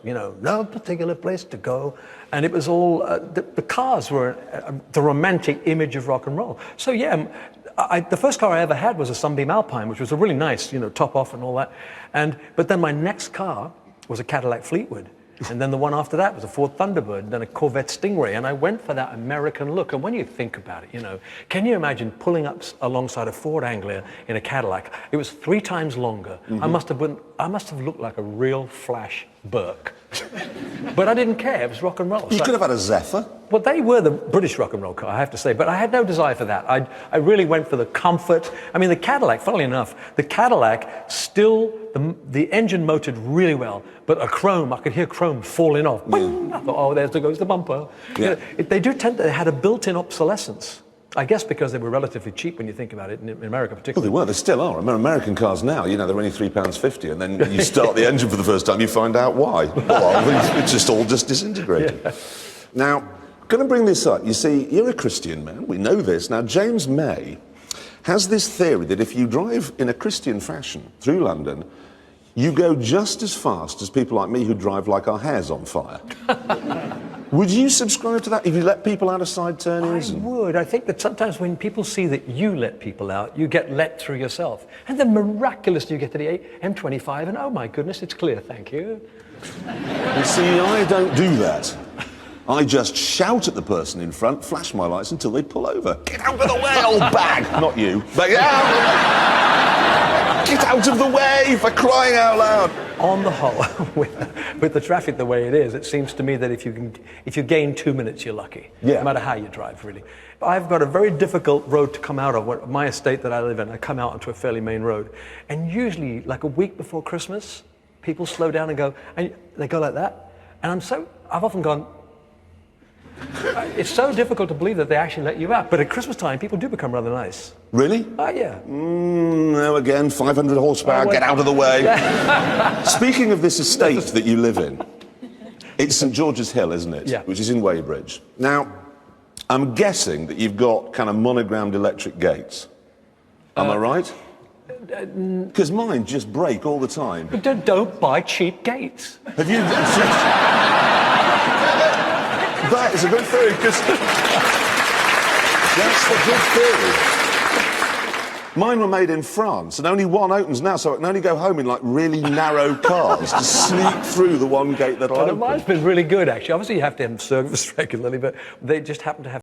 no particular place to go. And it was all, the cars were the romantic image of rock and roll. So yeah, the first car I ever had was a Sunbeam Alpine, which was a really nice, top off and all that. But then my next car was a Cadillac Fleetwood. And then the one after that was a Ford Thunderbird, and then a Corvette Stingray, and I went for that American look. And when you think about it, can you imagine pulling up alongside a Ford Anglia in a Cadillac? It was 3 times longer. Mm-hmm. I must have looked like a real flash Burke. But I didn't care, it was rock and roll. You could have had a Zephyr. Well, they were the British rock and roll car, I have to say, but I had no desire for that. I really went for the comfort. I mean, the Cadillac, funnily enough, the Cadillac still, the engine motored really well, but I could hear chrome falling off. Yeah. I thought, there goes the bumper. Yeah. They had a built-in obsolescence. I guess because they were relatively cheap when you think about it, in America particularly. Well, they were. They still are. American cars now, they're only £3.50, and then you start the engine for the first time, you find out why. Well, it's just all disintegrated. Yeah. Now, going to bring this up. You see, you're a Christian man. We know this. Now, James May has this theory that if you drive in a Christian fashion through London, you go just as fast as people like me who drive like our hair's on fire. Would you subscribe to that if you let people out of side turnings? I would. I think that sometimes when people see that you let people out, you get let through yourself. And then miraculously you get to the M25 and, oh my goodness, it's clear, thank you. You see, I don't do that. I just shout at the person in front, flash my lights until they pull over. Get out of the way, old bag! Not you, but get out of the way, for crying out loud! On the whole, with the traffic the way it is, it seems to me that if you gain 2 minutes, you're lucky. Yeah. No matter how you drive, really. I've got a very difficult road to come out of. My estate that I live in, I come out onto a fairly main road. And usually, like a week before Christmas, people slow down and they go like that. And I've often gone, it's so difficult to believe that they actually let you out. But at Christmas time, people do become rather nice. Really? Oh, yeah. No, again, 500 horsepower, get out of the way. Speaking of this estate that you live in, it's St George's Hill, isn't it? Yeah. Which is in Weybridge. Now, I'm guessing that you've got kind of monogrammed electric gates. Am I right? Because mine just break all the time. But don't buy cheap gates. Have you... That is a good theory, because that's a good theory. Mine were made in France, and only one opens now, so I can only go home in, like, really narrow cars to sneak through the one gate that'll open. Mine's been really good, actually. Obviously, you have to have them serviced regularly, but they just happen to have